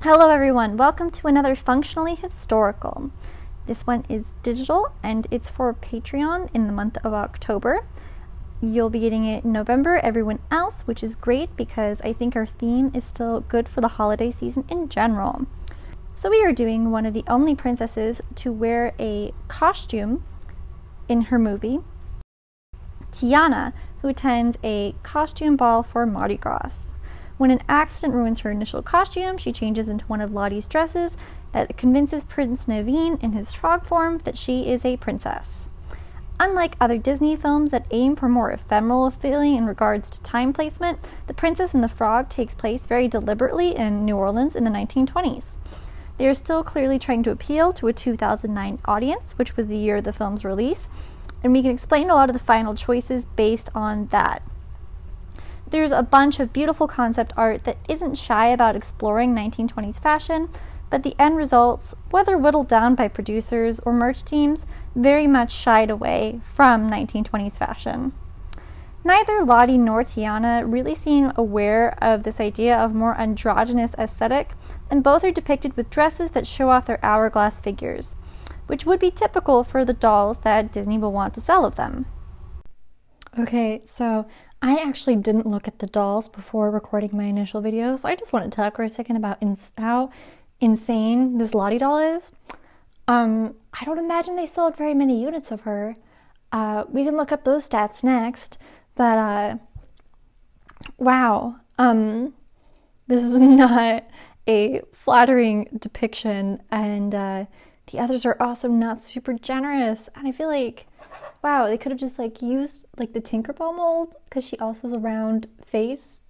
Hello everyone, welcome to another Functionally Historical. This one is digital and it's for Patreon in the month of October. You'll be getting it in November, everyone else, which is great because I think our theme is still good for the holiday season in general. So we are doing one of the only princesses to wear a costume in her movie, Tiana, who attends a costume ball for Mardi Gras. When an accident ruins her initial costume, she changes into one of Lottie's dresses that convinces Prince Naveen in his frog form that she is a princess. Unlike other Disney films that aim for more ephemeral feeling in regards to time placement, The Princess and the Frog takes place very deliberately in New Orleans in the 1920s. They are still clearly trying to appeal to a 2009 audience, which was the year of the film's release, and we can explain a lot of the final choices based on that. There's a bunch of beautiful concept art that isn't shy about exploring 1920s fashion, but the end results, whether whittled down by producers or merch teams, very much shied away from 1920s fashion. Neither Lottie nor Tiana really seem aware of this idea of more androgynous aesthetic, and both are depicted with dresses that show off their hourglass figures, which would be typical for the dolls that Disney will want to sell of them. Okay, so I actually didn't look at the dolls before recording my initial video, so I just want to talk for a second about how insane this Lottie doll is. I don't imagine they sold very many units of her. We can look up those stats next, but wow, this is not a flattering depiction, and the others are also not super generous, and I feel like, wow, they could have just used the Tinkerbell mold because she also has a round face.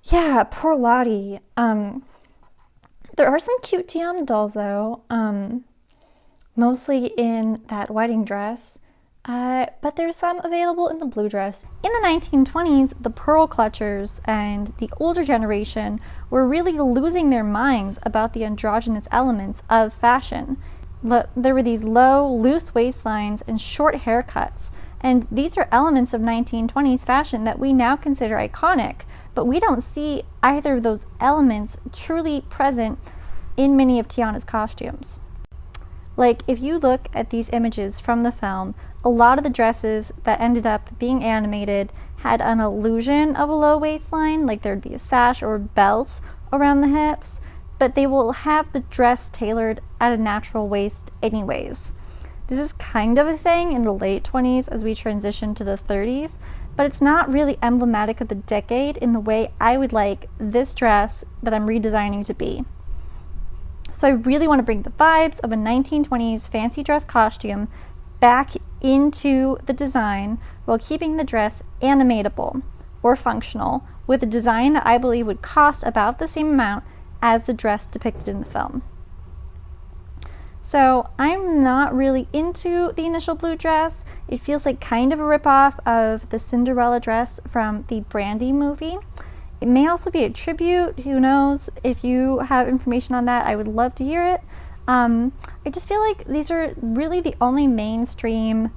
Yeah, poor Lottie. There are some cute Tiana dolls though, mostly in that wedding dress, but there's some available in the blue dress. In the 1920s, the pearl clutchers and the older generation were really losing their minds about the androgynous elements of fashion. There were these low, loose waistlines and short haircuts, and these are elements of 1920s fashion that we now consider iconic, but we don't see either of those elements truly present in many of Tiana's costumes. If you look at these images from the film, a lot of the dresses that ended up being animated had an illusion of a low waistline, like there'd be a sash or belt around the hips, but they will have the dress tailored at a natural waist anyways. This is kind of a thing in the late 20s as we transition to the 30s, but it's not really emblematic of the decade in the way I would like this dress that I'm redesigning to be. So I really want to bring the vibes of a 1920s fancy dress costume back into the design while keeping the dress animatable or functional with a design that I believe would cost about the same amount as the dress depicted in the film. So I'm not really into the initial blue dress. It feels like kind of a ripoff of the Cinderella dress from the Brandy movie. It may also be a tribute, who knows? If you have information on that, I would love to hear it. I just feel like these are really the only mainstream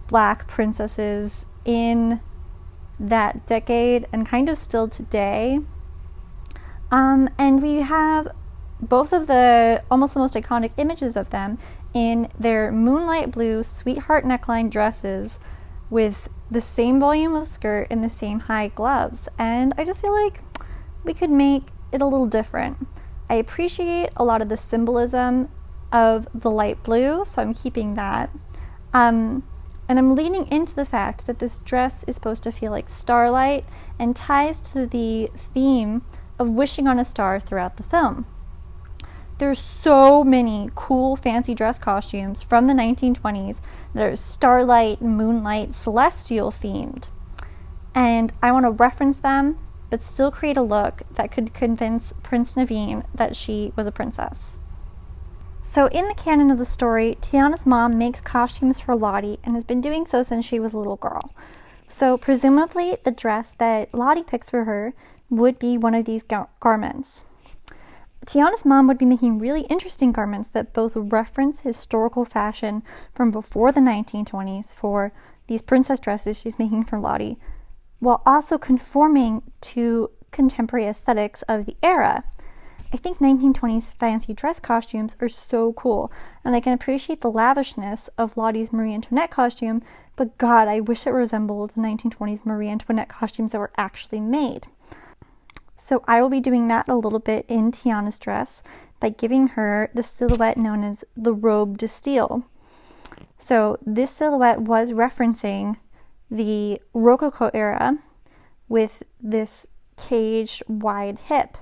black princesses in that decade and kind of still today. And we have both of the almost the most iconic images of them in their moonlight blue sweetheart neckline dresses with the same volume of skirt and the same high gloves. And I just feel like we could make it a little different. I appreciate a lot of the symbolism of the light blue, so I'm keeping that. And I'm leaning into the fact that this dress is supposed to feel like starlight and ties to the theme of wishing on a star throughout the film. There's so many cool fancy dress costumes from the 1920s that are starlight, moonlight, celestial themed. And I want to reference them, but still create a look that could convince Prince Naveen that she was a princess. So in the canon of the story, Tiana's mom makes costumes for Lottie and has been doing so since she was a little girl. So presumably the dress that Lottie picks for her would be one of these garments. Tiana's mom would be making really interesting garments that both reference historical fashion from before the 1920s for these princess dresses she's making for Lottie, while also conforming to contemporary aesthetics of the era. I think 1920s fancy dress costumes are so cool, and I can appreciate the lavishness of Lottie's Marie Antoinette costume, but God, I wish it resembled the 1920s Marie Antoinette costumes that were actually made. So I will be doing that a little bit in Tiana's dress by giving her the silhouette known as the robe de style. So this silhouette was referencing the Rococo era with this caged wide hip.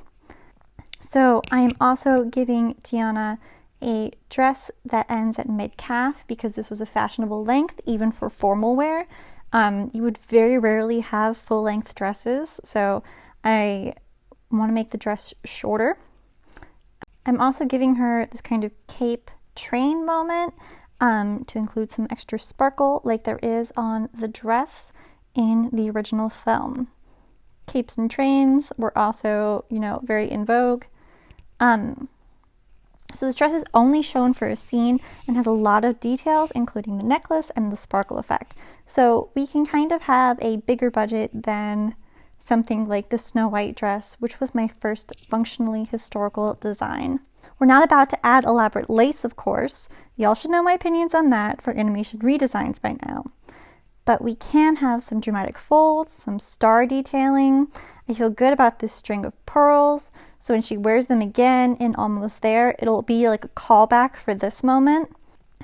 So I am also giving Tiana a dress that ends at mid-calf because this was a fashionable length even for formal wear. You would very rarely have full-length dresses, so I want to make the dress shorter. I'm also giving her this kind of cape train moment to include some extra sparkle like there is on the dress in the original film. Capes and trains were also, very in vogue. So this dress is only shown for a scene and has a lot of details, including the necklace and the sparkle effect. So we can kind of have a bigger budget than something like the Snow White dress, which was my first functionally historical design. We're not about to add elaborate lace, of course. Y'all should know my opinions on that for animation redesigns by now. But we can have some dramatic folds, some star detailing. I feel good about this string of pearls, so when she wears them again in Almost There, it'll be like a callback for this moment.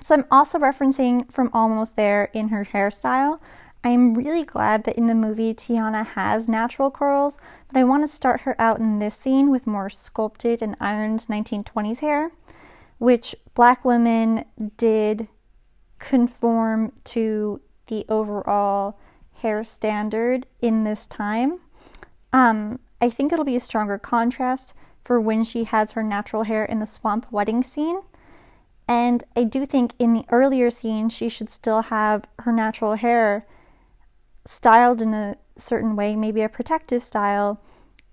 So I'm also referencing from Almost There in her hairstyle. I'm really glad that in the movie Tiana has natural curls, but I want to start her out in this scene with more sculpted and ironed 1920s hair, which Black women did conform to the overall hair standard in this time. I think it'll be a stronger contrast for when she has her natural hair in the swamp wedding scene. And I do think in the earlier scene, she should still have her natural hair styled in a certain way, maybe a protective style.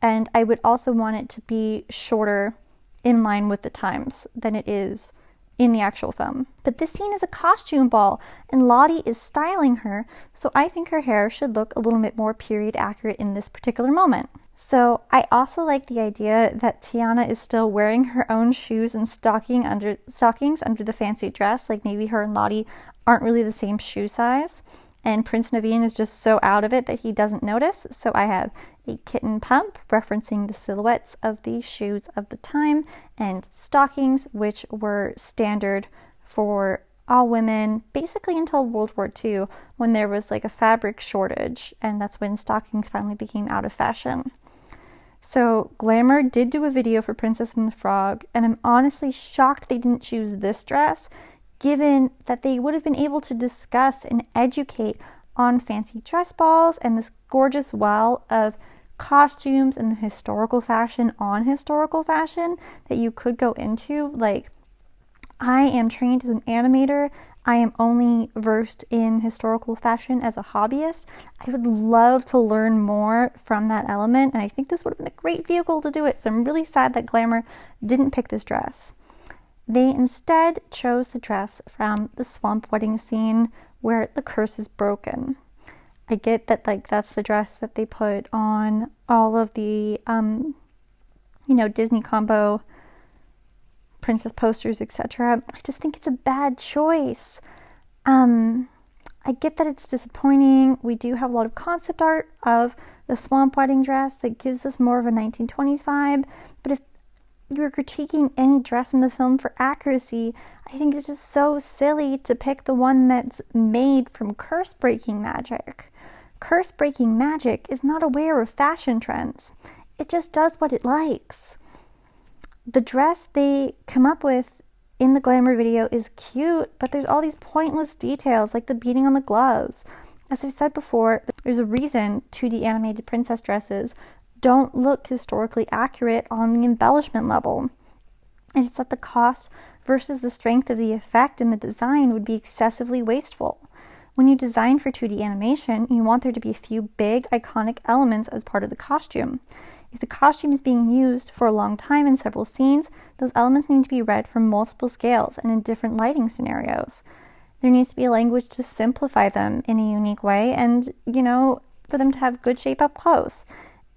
And I would also want it to be shorter in line with the times than it is in the actual film. But this scene is a costume ball, and Lottie is styling her, so I think her hair should look a little bit more period accurate in this particular moment. So I also like the idea that Tiana is still wearing her own shoes and stockings under the fancy dress, like maybe her and Lottie aren't really the same shoe size, and Prince Naveen is just so out of it that he doesn't notice. So I have a kitten pump referencing the silhouettes of the shoes of the time, and stockings, which were standard for all women basically until World War II, when there was like a fabric shortage, and that's when stockings finally became out of fashion. So Glamour did do a video for Princess and the Frog, and I'm honestly shocked they didn't choose this dress, given that they would have been able to discuss and educate on fancy dress balls and this gorgeous well of costumes and the historical fashion on historical fashion that you could go into. Like, I am trained as an animator. I am only versed in historical fashion as a hobbyist. I would love to learn more from that element, and I think this would have been a great vehicle to do it. So I'm really sad that Glamour didn't pick this dress. They instead chose the dress from the swamp wedding scene where the curse is broken. I get that, like, that's the dress that they put on all of the, Disney combo princess posters, etc. I just think it's a bad choice. I get that it's disappointing. We do have a lot of concept art of the swamp wedding dress that gives us more of a 1920s vibe, but if you're critiquing any dress in the film for accuracy, I think it's just so silly to pick the one that's made from curse-breaking magic. Curse-breaking magic is not aware of fashion trends. It just does what it likes. The dress they come up with in the Glamour video is cute, but there's all these pointless details, like the beading on the gloves. As I've said before, there's a reason 2D animated princess dresses don't look historically accurate on the embellishment level. And it's that the cost versus the strength of the effect and the design would be excessively wasteful. When you design for 2D animation, you want there to be a few big, iconic elements as part of the costume. If the costume is being used for a long time in several scenes, those elements need to be read from multiple scales and in different lighting scenarios. There needs to be a language to simplify them in a unique way and, for them to have good shape up close.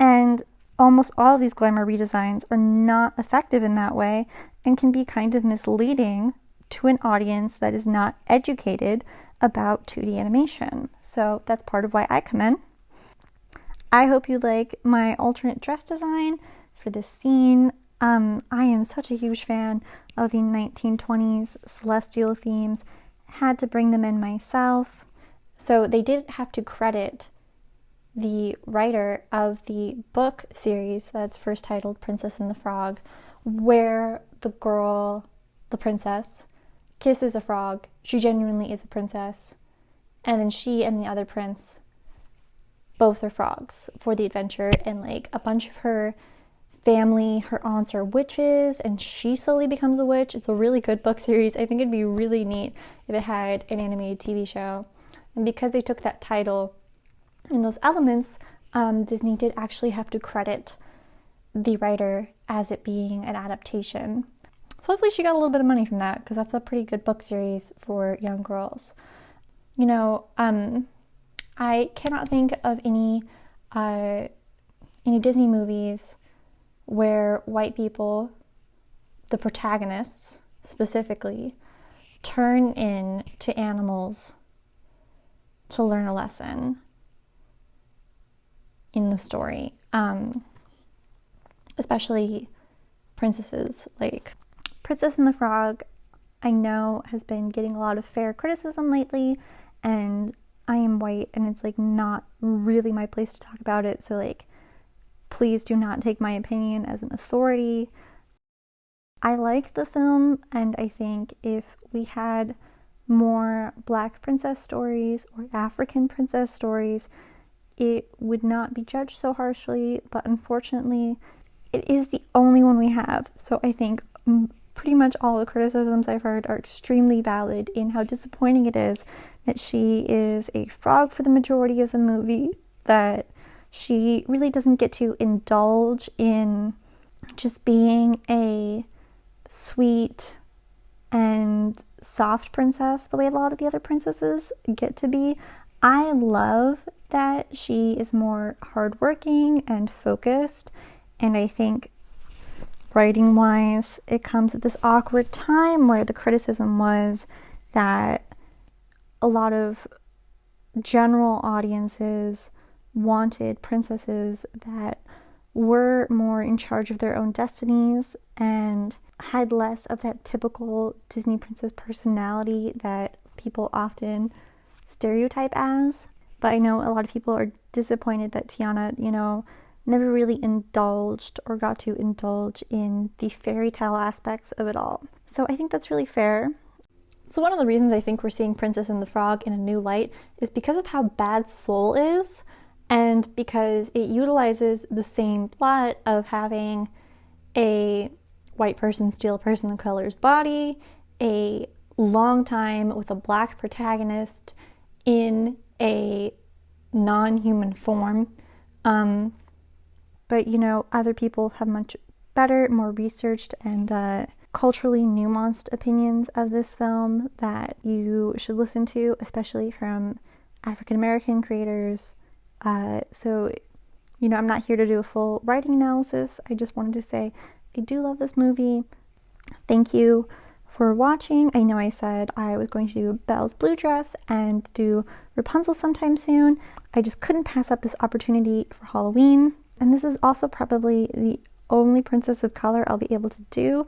And almost all of these glamour redesigns are not effective in that way and can be kind of misleading to an audience that is not educated about 2D animation. So that's part of why I come in. I hope you like my alternate dress design for this scene. I am such a huge fan of the 1920s celestial themes. Had to bring them in myself. So they did have to credit the writer of the book series that's first titled Princess and the Frog, where the girl, the princess, kisses a frog. She genuinely is a princess. And then she and the other prince both are frogs for the adventure. And like a bunch of her family, her aunts are witches, and she slowly becomes a witch. It's a really good book series. I think it'd be really neat if it had an animated TV show. And because they took that title and those elements, Disney did actually have to credit the writer as it being an adaptation. So hopefully she got a little bit of money from that, because that's a pretty good book series for young girls. You know, I cannot think of any Disney movies where white people, the protagonists specifically, turn into animals to learn a lesson in the story. Especially princesses. Like Princess and the Frog, I know has been getting a lot of fair criticism lately, and I am white and it's like not really my place to talk about it, so like please do not take my opinion as an authority. I like the film, and I think if we had more Black princess stories or African princess stories, it would not be judged so harshly, but unfortunately it is the only one we have. So I think pretty much all the criticisms I've heard are extremely valid in how disappointing it is that she is a frog for the majority of the movie, that she really doesn't get to indulge in just being a sweet and soft princess the way a lot of the other princesses get to be. I love that she is more hardworking and focused, and I think writing wise it comes at this awkward time where the criticism was that a lot of general audiences wanted princesses that were more in charge of their own destinies and had less of that typical Disney princess personality that people often stereotype as. But I know a lot of people are disappointed that Tiana, you know, never really indulged or got to indulge in the fairy tale aspects of it all. So I think that's really fair. So one of the reasons I think we're seeing Princess and the Frog in a new light is because of how bad Soul is, and because it utilizes the same plot of having a white person steal a person of color's body, a long time with a Black protagonist in a non-human form. But you know, other people have much better, more researched and culturally nuanced opinions of this film that you should listen to, especially from African American creators. So, you know, I'm not here to do a full writing analysis. I just wanted to say I do love this movie. Thank you for watching. I know I said I was going to do Belle's blue dress and do Rapunzel sometime soon. I just couldn't pass up this opportunity for Halloween. And this is also probably the only princess of color I'll be able to do,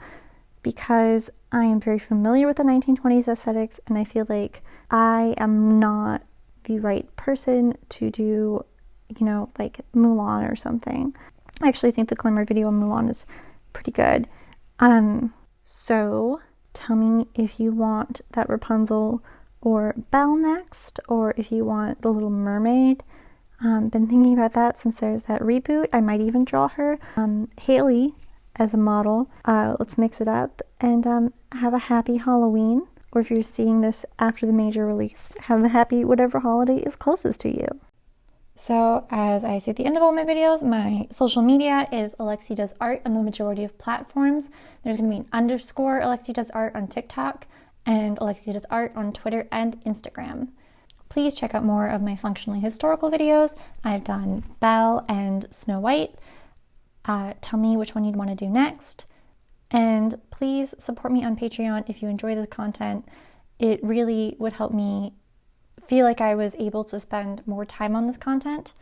because I am very familiar with the 1920s aesthetics, and I feel like I am not the right person to do, you know, like Mulan or something. I actually think the glamour video on Mulan is pretty good. So tell me if you want that Rapunzel or Belle next, or if you want the Little Mermaid. Been thinking about that since there's that reboot. I might even draw her. Haley as a model. Let's mix it up and have a happy Halloween. Or if you're seeing this after the major release, have a happy whatever holiday is closest to you. So as I say at the end of all my videos, my social media is Alexi Does Art on the majority of platforms. There's going to be an underscore Alexi Does Art on TikTok and Alexi Does Art on Twitter and Instagram. Please check out more of my functionally historical videos. I've done Belle and Snow White. Tell me which one you'd want to do next. And please support me on Patreon if you enjoy this content. It really would help me feel like I was able to spend more time on this content.